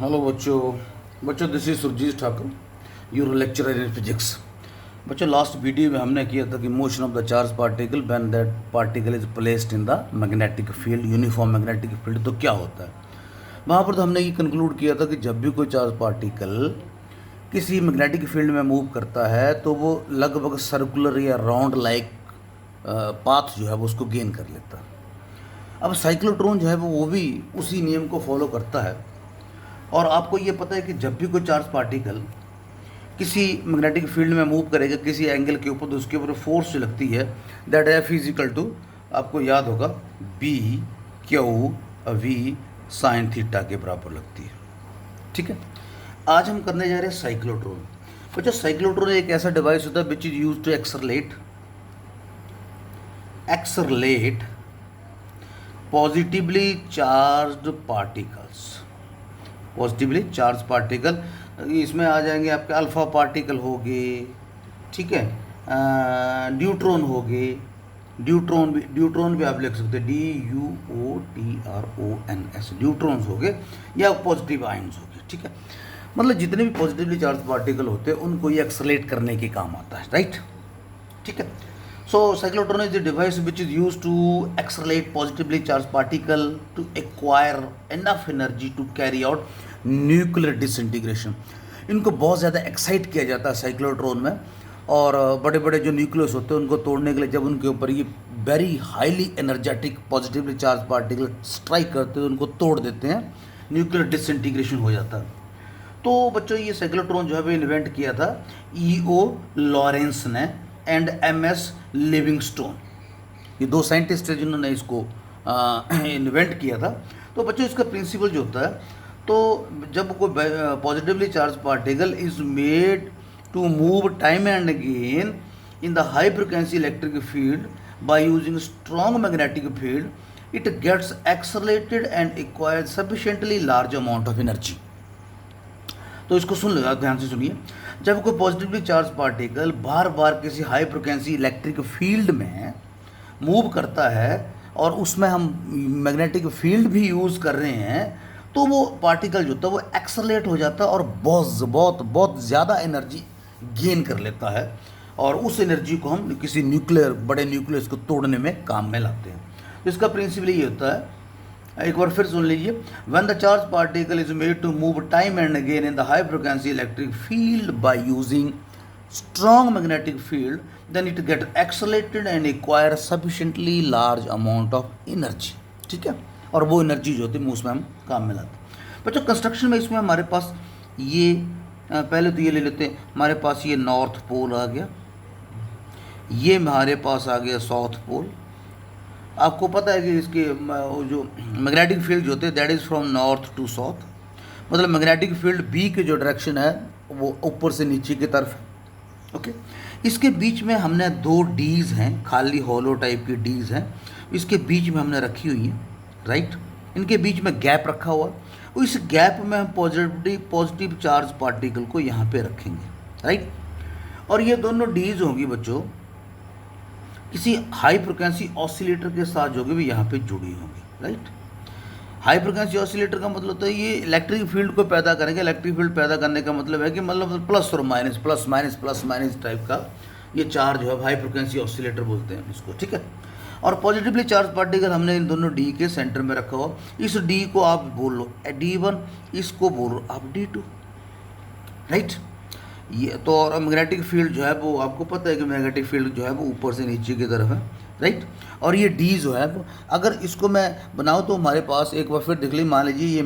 Hello बच्चों this is Surjit Thakur, your lecturer in physics. बच्चों, last video में हमने किया था कि motion of the charge particle when that particle is placed in the magnetic field, uniform magnetic field, तो क्या होता है। वहाँ पर तो हमने ये कंक्लूड किया था कि जब भी कोई चार्ज पार्टिकल किसी मैग्नेटिक फील्ड में मूव करता है तो वो लगभग सर्कुलर या राउंड लाइक पाथ जो है वो उसको गेन कर लेता है। अब साइक्लोट्रॉन जो है वो भी उसी नियम को फॉलो करता है। और आपको ये पता है कि जब भी कोई चार्ज पार्टिकल किसी मैग्नेटिक फील्ड में मूव करेगा किसी एंगल के ऊपर, तो उसके ऊपर फोर्स जो लगती है that F is equal to, आपको याद होगा, B Q V sine theta के बराबर लगती है। ठीक है, आज हम करने जा रहे हैं साइक्लोट्रॉन। बच्चों, साइक्लोट्रॉन एक ऐसा डिवाइस होता है which is use to accelerate positively charged particles. Positively charge particle, इसमें आ जाएंगे आपके अल्फा पार्टिकल हो गए, ठीक है, न्यूट्रॉन हो गए, न्यूट्रॉन भी आप लिख सकते हैं DUOTRONS, न्यूट्रॉन्स हो गए या पॉजिटिव आयंस हो गए। ठीक है, मतलब जितने भी पॉजिटिवली चार्ज पार्टिकल होते हैं उनको ये एक्सलेट करने के काम आता है, राइट। ठीक है, so cyclotron is the device which is used to accelerate positively charged particle to acquire enough energy to carry out nuclear disintegration। इनको बहुत ज़्यादा एक्साइट किया जाता है साइक्लोट्रॉन में, और बड़े बड़े जो न्यूक्लियस होते हैं उनको तोड़ने के लिए जब उनके ऊपर ये very highly energetic positively charge particle strike करते हैं उनको तोड़ देते हैं, न्यूक्लियर डिसइंटीग्रेशन हो जाता है। तो बच्चों, ये साइक्लोट्रॉन जो है वो इन्वेंट किया था E.O. लॉरेंस ने एंड MS लिविंगस्टोन। ये दो साइंटिस्ट हैं जिन्होंने इसको इन्वेंट किया था। तो बच्चों, इसका प्रिंसिपल जो होता है, तो जब कोई positively charge particle is made to move time and again in the high frequency electric field by using strong magnetic field, it gets accelerated and acquired sufficiently large amount of energy. तो इसको सुन लो, ध्यान से सुनिए। जब कोई positively charge particle बार बार किसी हाई फ्रिक्वेंसी इलेक्ट्रिक फील्ड में मूव करता है और उसमें हम मैग्नेटिक फील्ड भी यूज़ कर रहे हैं, तो वो पार्टिकल जो होता है वो एक्सलेट हो जाता है और बहुत ज़्यादा एनर्जी गेन कर लेता है, और उस एनर्जी को हम किसी बड़े न्यूक्लियस को तोड़ने में काम में लाते हैं। तो इसका प्रिंसिपल ये होता है, एक बार फिर सुन लीजिए। When the charge particle is made to move time and again in the high frequency electric field by using strong magnetic field, then it get accelerated and acquire sufficiently large amount of energy. ठीक है, और वो energy जो होती है उसमें हम काम में लाते हैं। बच्चों, कंस्ट्रक्शन में इसमें हमारे पास ये पहले तो ये ले लेते हैं, हमारे पास ये नॉर्थ पोल आ गया, ये हमारे पास आ गया साउथ पोल। आपको पता है कि इसके जो मैग्नेटिक फील्ड जो होते हैं that is from north to south, मतलब मैग्नेटिक फील्ड बी के जो डायरेक्शन है वो ऊपर से नीचे की तरफ है। ओके, इसके बीच में हमने दो डीज हैं, खाली हॉलो टाइप की डीज हैं, इसके बीच में हमने रखी हुई है, राइट। इनके बीच में गैप रखा हुआ है, इस गैप में हम पॉजिटिव चार्ज पार्टिकल को यहाँ पे रखेंगे, राइट। और ये दोनों डीज होंगी बच्चों किसी हाई फ्रिक्वेंसी ऑसिलेटर के साथ जो भी यहाँ पे जुड़ी होंगी, राइट। हाई फ्रिक्वेंसी ऑसिलेटर का मतलब होता है ये इलेक्ट्रिक फील्ड को पैदा करेंगे। इलेक्ट्रिक फील्ड पैदा करने का मतलब है कि मतलब प्लस और माइनस टाइप का ये चार्ज है, हाई फ्रिक्वेंसी ऑसिलेटर बोलते हैं इसको। ठीक है, और पॉजिटिवली चार्ज पार्टिकल हमने इन दोनों डी के सेंटर में रखा हुआ। इस डी को आप बोल लो D1, इसको बोलो आप D2, राइट। ये तो, और मैग्नेटिक फील्ड जो है वो आपको पता है कि मैग्नेटिक फील्ड जो है वो ऊपर से नीचे की तरफ है, राइट। और ये डी जो है वो अगर इसको मैं बनाऊँ तो हमारे पास एक बार फिर देख लीजिए, मान लीजिए ये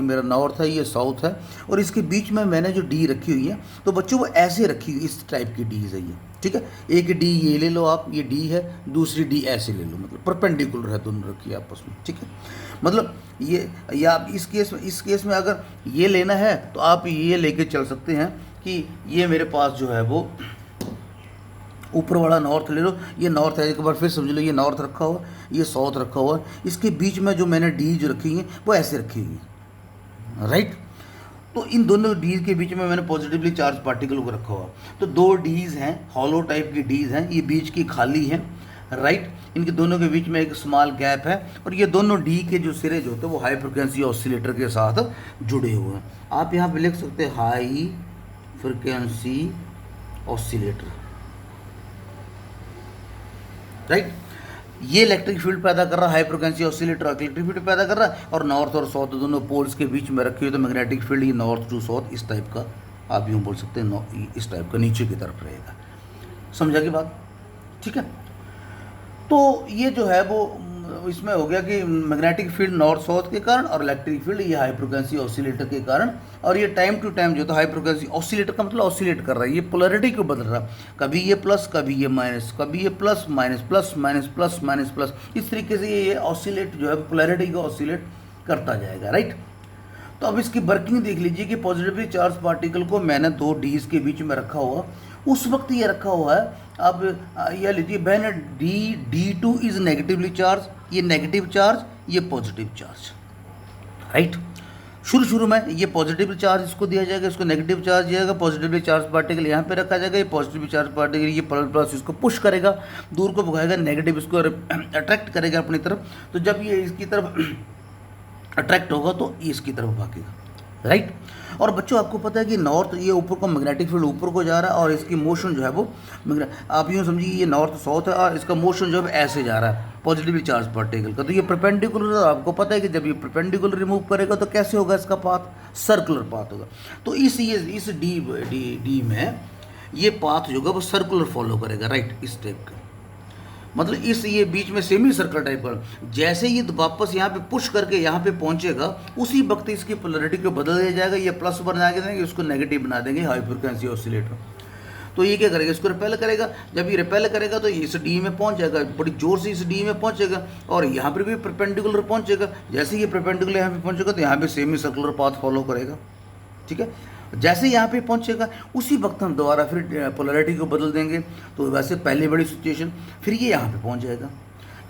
मेरा नॉर्थ है, ये साउथ है, और इसके बीच में मैंने जो डी रखी हुई है, तो बच्चों वो ऐसे रखी हुई, इस टाइप की डीज है ये। ठीक है, एक डी ये ले लो आप, ये डी है, दूसरी डी ऐसे ले लो, मतलब परपेंडिकुलर है दोनों रखी है आपस में। ठीक है, मतलब ये, या आप इस केस में अगर ये लेना है तो आप ये लेके चल सकते हैं कि ये मेरे पास जो है वो ऊपर वाला नॉर्थ ले लो, ये नॉर्थ है, एक बार फिर समझ लो, ये नॉर्थ रखा हुआ, ये साउथ रखा हुआ, इसके बीच में जो मैंने डी जो रखी है वो ऐसे रखी हुई है, राइट। तो इन दोनों डीज के बीच में मैंने पॉजिटिवली चार्ज पार्टिकल को रखा हुआ। तो दो डीज हैं, हॉलो टाइप की डीज हैं, ये बीच की खाली हैं, राइट। इनके दोनों के बीच में एक स्मॉल गैप है, और ये दोनों डी के जो सिरे जो होते हैं वो हाई फ्रिक्वेंसी ऑसिलेटर के साथ जुड़े हुए हैं। आप यहाँ पे लिख सकते हैं हाई फ्रिक्वेंसी ऑसिलेटर, राइट। ये इलेक्ट्रिक फील्ड पैदा कर रहा है, high frequency oscillator electric field पैदा कर रहा है, और नॉर्थ और साउथ दोनों पोल्स के बीच में रखी हुई तो मैग्नेटिक फील्ड ये नॉर्थ टू साउथ इस टाइप का, आप यूँ बोल सकते हैं इस टाइप का नीचे की तरफ रहेगा। समझा की बात, ठीक है। तो ये जो है वो इसमें हो गया कि मैग्नेटिक फील्ड नॉर्थ साउथ के कारण और इलेक्ट्रिक फील्ड ये हाई फ्रिक्वेंसी ऑसिलेटर के कारण, और ये टाइम टू टाइम जो था हाई फ्रिक्वेंसी ऑसिलेटर का मतलब ऑसिलेट कर रहा है, ये पोलैरिटी को बदल रहा है, कभी ये प्लस कभी ये माइनस, कभी ये plus minus plus minus plus minus plus, इस तरीके से ये ऑसिलेट जो है पोलैरिटी को ऑसिलेट करता जाएगा, राइट। तो अब इसकी वर्किंग देख लीजिए कि पॉजिटिवली चार्ज पार्टिकल को मैंने दो डीज के बीच में रखा हुआ, उस वक्त ये रखा हुआ है। अब यह लीजिए when D2 is negatively charge, ये नेगेटिव चार्ज, ये पॉजिटिव चार्ज, राइट। शुरू में ये पॉजिटिव चार्ज इसको दिया जाएगा, इसको नेगेटिव चार्ज दिया जाएगा, पॉजिटिवली चार्ज पार्टिकल यहाँ पे रखा जाएगा, ये पॉजिटिव चार्ज पार्टिकल ये प्लस इसको पुश करेगा, दूर को भगाएगा, नेगेटिव इसको अट्रैक्ट करेगा अपनी तरफ। तो जब ये इसकी तरफ अट्रैक्ट होगा तो ये इसकी तरफ भागेगा, राइट। और बच्चों आपको पता है कि नॉर्थ ये ऊपर को मैग्नेटिक फील्ड ऊपर को जा रहा है, और इसकी मोशन जो है वो आप यूँ समझिए ये नॉर्थ साउथ है, और इसका मोशन जो है ऐसे जा रहा है पॉजिटिवली चार्ज पार्टिकल का। तो ये परपेंडिकुलर, आपको पता है कि जब ये परपेंडिकुलर रिमूव करेगा तो कैसे होगा इसका पाथ, सर्कुलर पाथ होगा। तो इस डी में ये पाथ जो होगा वो सर्कुलर फॉलो करेगा, राइट, इस टाइप का, मतलब इस ये बीच में सेमी सर्कल टाइप का। जैसे ये वापस यहाँ पे पुश करके यहाँ पे पहुँचेगा उसी वक्त इसकी पोलैरिटी को बदल दिया जाएगा, ये प्लस बना के देंगे, उसको नेगेटिव बना देंगे हाई फ्रिक्वेंसी ऑसिलेटर। तो ये क्या करेगा, इसको रिपेल करेगा, जब ये रिपेल करेगा तो इस डी में पहुँच जाएगा, बड़ी जोर से इस डी में पहुँचेगा, और यहाँ पर भी परपेंडिकुलर पहुँचेगा। जैसे ये परपेंडिकुलर यहाँ पे पहुँचेगा तो यहाँ पे सेमी सर्कुलर पाथ फॉलो करेगा, ठीक है। जैसे यहाँ पे पहुँचेगा उसी वक्त हम दोबारा फिर पोलैरिटी को बदल देंगे, तो वैसे पहले बड़ी सिचुएशन, फिर ये यहाँ पे पहुँच जाएगा।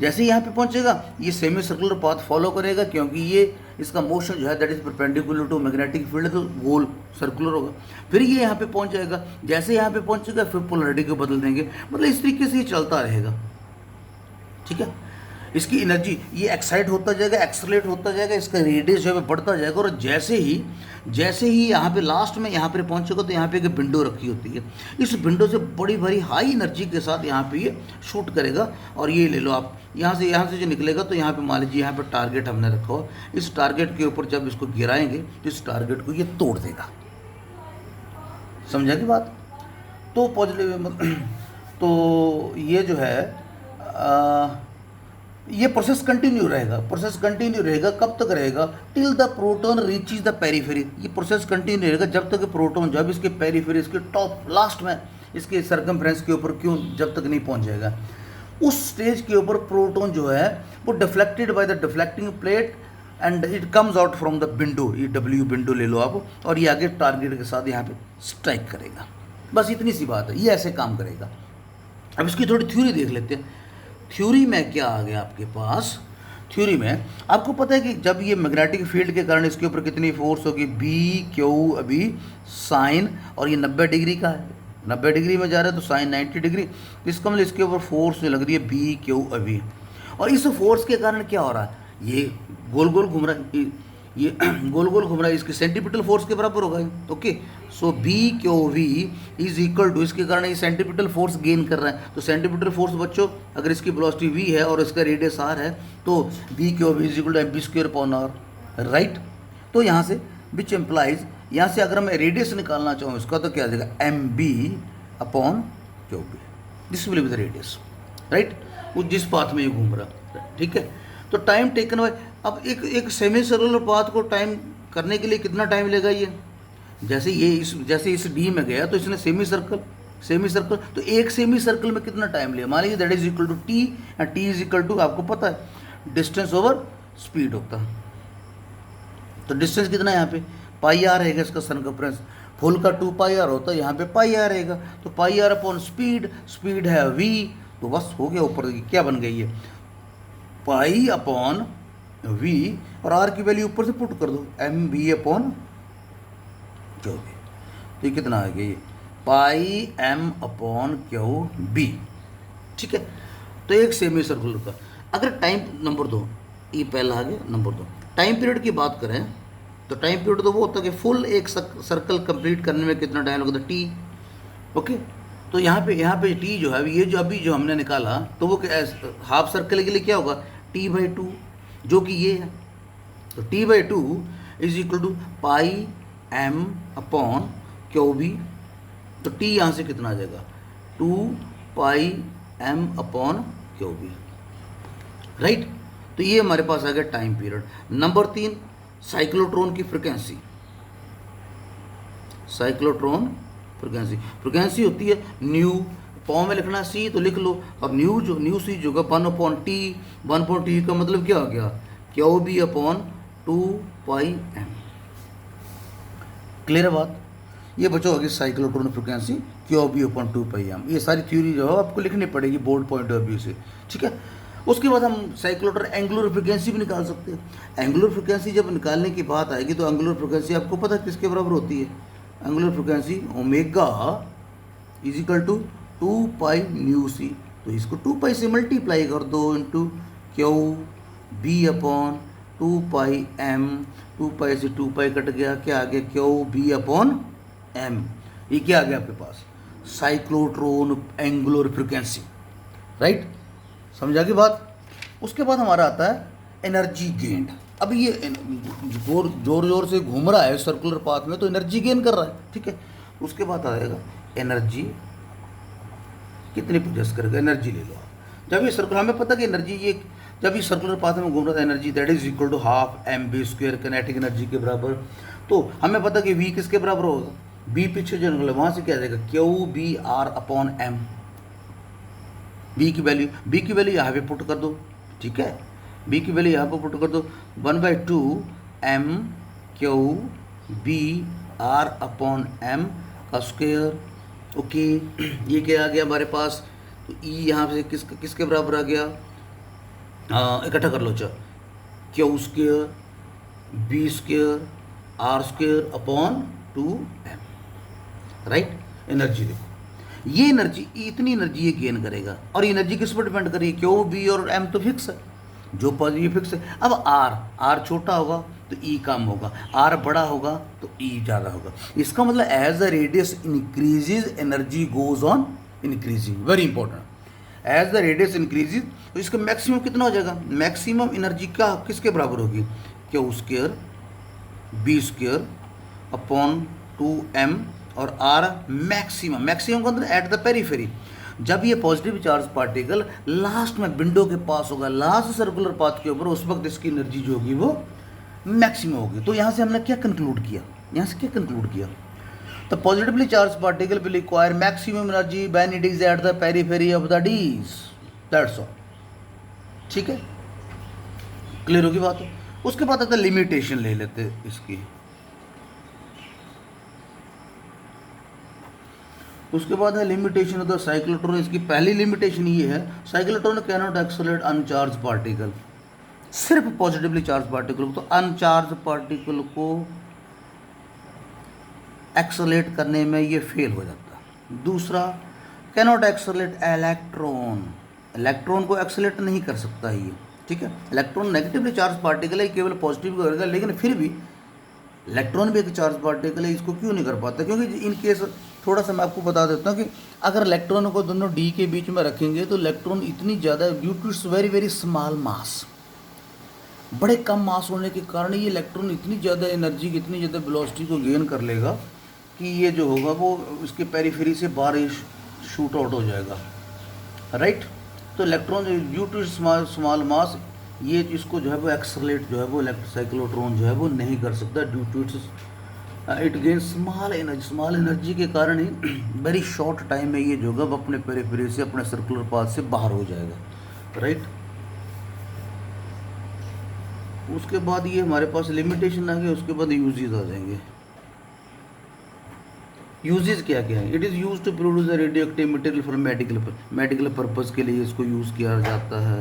जैसे यहाँ पे पहुँचेगा ये सेमी सर्कुलर पाथ फॉलो करेगा, क्योंकि ये इसका मोशन जो है that is perpendicular to magnetic field, तो गोल सर्कुलर होगा। फिर ये यहाँ पे पहुँच जाएगा, जैसे यहाँ पे पहुँचेगा फिर पोलैरिटी को बदल देंगे, मतलब इस तरीके से ये चलता रहेगा, ठीक है। इसकी एनर्जी ये एक्साइट होता जाएगा, एक्सलेट होता जाएगा, इसका रेडियस जो है बढ़ता जाएगा, और जैसे ही यहाँ पे लास्ट में यहाँ पे पहुँचेगा तो यहाँ पे एक विंडो रखी होती है, इस विंडो से बड़ी बड़ी हाई एनर्जी के साथ यहाँ पे ये शूट करेगा। और ये ले लो आप, यहाँ से जो निकलेगा तो यहाँ पे मान लीजिए यहाँ पे टारगेट हमने रखा हो, इस टारगेट के ऊपर जब इसको गिराएंगे तो इस टारगेट को ये तोड़ देगा। समझा की बात। तो पॉजिटिव तो ये जो है ये प्रोसेस कंटिन्यू रहेगा, कब तक रहेगा, till the proton reaches the periphery. ये प्रोसेस कंटिन्यू रहेगा जब तक प्रोटॉन जब इसके पेरिफेरी, इसके टॉप लास्ट में इसके सर्कमफ्रेंस के ऊपर जब तक नहीं पहुंच जाएगा, उस स्टेज के ऊपर प्रोटॉन जो है वो deflected by the deflecting plate and it comes out from the window, ये डब्ल्यू विंडो ले लो आप, और ये आगे टारगेट के साथ यहाँ पे स्ट्राइक करेगा। बस इतनी सी बात है, ये ऐसे काम करेगा। अब इसकी थोड़ी थ्योरी देख लेते हैं। थ्योरी में क्या आ गया आपके पास, थ्योरी में आपको पता है कि जब ये मैग्नेटिक फील्ड के कारण इसके ऊपर कितनी फोर्स होगी, बी क्यू अभी साइन, और ये 90 डिग्री का है, 90 डिग्री में जा रहा है तो साइन 90 डिग्री, इसका मतलब इसके ऊपर फोर्स लग रही है बी क्यू अभी। और इस फोर्स के कारण क्या हो रहा है, ये गोल गोल घूम रहा है, ये गोल गोल घूम रहा है, इसकी सेंटीपिटल फोर्स के बराबर होगा। Okay, so B Q V is equal to, इसके कारण ये सेंटीपिटल फोर्स गेन कर रहा है। तो सेंटीपिटल फोर्स बच्चों अगर इसकी वेलोसिटी वी है और इसका रेडियस आर है तो B Q V is equal to M square upon R, right. तो यहाँ से विच एम्प्लाइज, यहाँ से अगर मैं रेडियस निकालना चाहूँ इसका तो क्या आ जाएगा, M B upon Q B, this will be the radius, right, वो जिस पाथ में ये घूम रहा, ठीक है। तो टाइम टेकन बाय, अब एक सेमी सर्कुलर पाथ को टाइम करने के लिए कितना टाइम लेगा ये, जैसे इस डी में गया तो इसने सेमी सर्कल, तो एक सेमी सर्कल में कितना टाइम लिया, मान लीजिए that is equal to T, and T is equal to आपको पता है डिस्टेंस ओवर स्पीड होता है। तो डिस्टेंस कितना है यहाँ पे, पाई आर रहेगा इसका सर्कमफ्रेंस, फुल का 2 पाई आर होता है, यहाँ पे पाई आर रहेगा, तो पाई आर अपॉन स्पीड है वी, तो बस हो गया, ऊपर क्या बन गई है पाई अपॉन वी, और आर की वैल्यू ऊपर से पुट कर दो M V upon Q B, तो ये कितना आ गया, ये pi M upon Q B, ठीक है। तो एक सेमी सर्कुलर का। अगर टाइम नंबर 2, ये पहला आ गया, नंबर 2 टाइम पीरियड की बात करें तो टाइम पीरियड तो वो होता है कि फुल एक सर्कल कंप्लीट करने में कितना टाइम लगता है, टी। ओके, तो यहाँ पे टी जो है, ये जो अभी जो हमने निकाला, तो वो हाफ सर्कल के लिए क्या होगा, T/2, जो कि ये है। तो T/2 is equal to pi M upon Q B. तो टी यहाँ से कितना आ जाएगा, 2 pi M upon Q B, right. तो ये हमारे पास आ गया टाइम पीरियड। नंबर 3, साइक्लोट्रॉन की फ्रिक्वेंसी। साइक्लोट्रॉन फ्रिक्वेंसी होती है न्यू, पाव में लिखना सी तो लिख लो। अब न्यू सी जो 1/T, 1/T का मतलब क्या आ गया, Q B upon 2 pi M. Clear है बात। ये बचा होगी cyclotron frequency Q B upon 2 pi M. ये सारी थ्योरी जो है आपको लिखनी पड़ेगी बोर्ड पॉइंट ऑफ व्यू से, ठीक है। उसके बाद हम साइक्लोट्रॉन एंगुलर फ्रिक्वेंसी भी निकाल सकते हैं। एंगुलर फ्रिक्वेंसी जब निकालने की बात आएगी तो एंगुलर फ्रिक्वेंसी आपको पता है किसके बराबर होती है, angular frequency omega is equal to 2 pi nu C. तो इसको 2 पाई से मल्टीप्लाई कर दो into Q B upon 2 pi M. 2 pi से 2 पाई कट गया, क्या आ गया, क्यू बी अपॉन एम। ये क्या आ गया आपके पास, साइक्लोट्रॉन एंगुलर फ्रिक्वेंसी, राइट। समझा की बात। उसके बाद हमारा आता है एनर्जी गेन। अब ये जोर जोर से घूम रहा है सर्कुलर पाथ में, तो एनर्जी गेन कर रहा है, ठीक है। उसके बाद आएगा एनर्जी कितनी प्रोड्यूस करेगा, एनर्जी ले लो आप। जब ये सर्कुलर, हमें पता कि एनर्जी ये जब ये सर्कुलर पाथ में घूम रहा था, energy that is equal to half m v square kinetic energy के बराबर। तो हमें पता कि वी किसके बराबर होगा, बी पीछे जो निकला वहाँ से क्या आ जाएगा, q B r upon m. V की वैल्यू यहाँ पे पुट कर दो, ठीक है। बी की वैल्यू यहाँ पर पुट कर दो, 1/2 m q B r upon m का स्क्वायर। ओके, ये क्या आ गया हमारे पास, तो ई यहाँ से किसके बराबर आ गया, इकट्ठा कर लो, अच्छा, q square B square r square upon 2m, right. Energy देखो, ये एनर्जी, इतनी एनर्जी ये गेन करेगा, और ये एनर्जी किस पर डिपेंड करेगी, क्यू बी और एम तो फिक्स है, जो पॉजिटिव फिक्स है। अब आर छोटा होगा तो ई कम होगा, आर बड़ा होगा तो ई ज़्यादा होगा। इसका मतलब as the radius increases energy goes on increasing, very important. As the radius increases, तो इसका मैक्सिमम कितना हो जाएगा, मैक्सिमम एनर्जी का किसके बराबर होगी, q square B square upon 2m, और आर मैक्सिमम का अंदर एट द पेरीफेरी। जब ये पॉजिटिव चार्ज पार्टिकल लास्ट में विंडो के पास होगा, लास्ट सर्कुलर पाथ के ऊपर, उस वक्त इसकी एनर्जी जो होगी वो मैक्सिमम होगी। तो यहाँ से हमने क्या कंक्लूड किया, तो positively charge particle will require maximum energy when it is at the periphery of the dees, that's all, ठीक है। क्लियर होगी बात। उसके बाद आता है लिमिटेशन, ले लेते हैं इसकी। उसके बाद है लिमिटेशन ऑफ द साइक्लोट्रॉन। इसकी पहली लिमिटेशन ये है, cyclotron can not accelerate अनचार्ज particle, सिर्फ पॉजिटिवली चार्ज पार्टिकल को, तो अनचार्ज पार्टिकल को एक्सेलरेट करने में ये फेल हो जाता है। दूसरा, कैन नॉट एक्सेलरेट इलेक्ट्रॉन को एक्सेलरेट नहीं कर सकता ये, ठीक है। इलेक्ट्रॉन नेगेटिवली चार्ज पार्टिकल है, केवल पॉजिटिव को करेगा, लेकिन फिर भी इलेक्ट्रॉन भी एक चार्ज पार्टिकल है, इसको क्यों नहीं कर पाता, क्योंकि इन केस थोड़ा सा मैं आपको बता देता हूँ कि अगर इलेक्ट्रॉनों को दोनों डी के बीच में रखेंगे तो इलेक्ट्रॉन इतनी ज़्यादा, due to its very very small mass, बड़े कम मास होने के कारण ये इलेक्ट्रॉन इतनी ज़्यादा एनर्जी, इतनी ज़्यादा वेलोसिटी को गेन कर लेगा कि ये जो होगा वो उसके पेरीफेरी से बाहर शूट आउट हो जाएगा, राइट। तो electron due to small mass, ये इसको जो है वो एक्सेलरेट जो है वो साइक्लोट्रॉन जो है वो नहीं कर सकता, due to it gain small energy के कारण ही वेरी शॉर्ट टाइम में ये जो है वो अपने पेरीफेरी से, अपने सर्कुलर पाथ से बाहर हो जाएगा, राइट। उसके बाद ये हमारे पास लिमिटेशन आ गया, उसके बाद यूजेस आ जाएंगे। यूजेस क्या क्या है, it is use to produce radioactive material for medical purpose के लिए इसको यूज़ किया जाता है।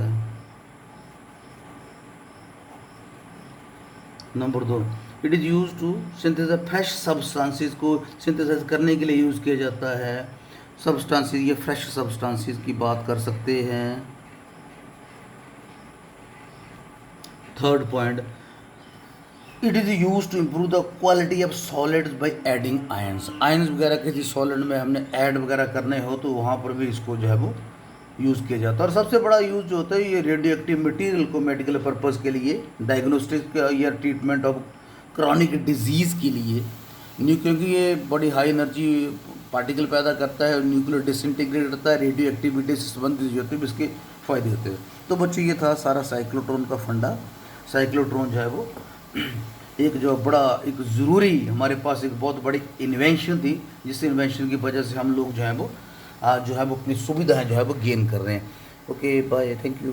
Number 2, it is use to synthesize fresh substances को सिंथेसाइज करने के लिए यूज़ किया जाता है। सब्सटेंसेस, ये फ्रेश सब्सटेंसेस की बात कर सकते हैं, third point, it is use to improve the quality of solids by adding ions. Ions वगैरह किसी सॉलिड में हमने ऐड वगैरह करने हो तो वहाँ पर भी इसको जो है वो यूज़ किया जाता है। और सबसे बड़ा यूज़ जो होता है ये रेडियो एक्टिव मटीरियल को मेडिकल पर्पज़ के लिए, डायग्नोस्टिक या ट्रीटमेंट ऑफ क्रॉनिक डिजीज़ के लिए, क्योंकि ये बड़ी हाई एनर्जी पार्टिकल पैदा करता है, न्यूक्लियर डिसइंटीग्रेट करता है, रेडियो एक्टिविटी से संबंधित जो होते हैं इसके फ़ायदे होते हैं। तो बच्चों ये था सारा साइक्लोट्रॉन का फंडा। साइक्लोट्रॉन जो है वो एक जो बड़ा एक ज़रूरी हमारे पास एक बहुत बड़ी इन्वेंशन थी, जिस इन्वेंशन की वजह से हम लोग जो है वो आज जो है वो अपनी सुविधाएं जो है वो गेन कर रहे हैं। Okay bye, thank you.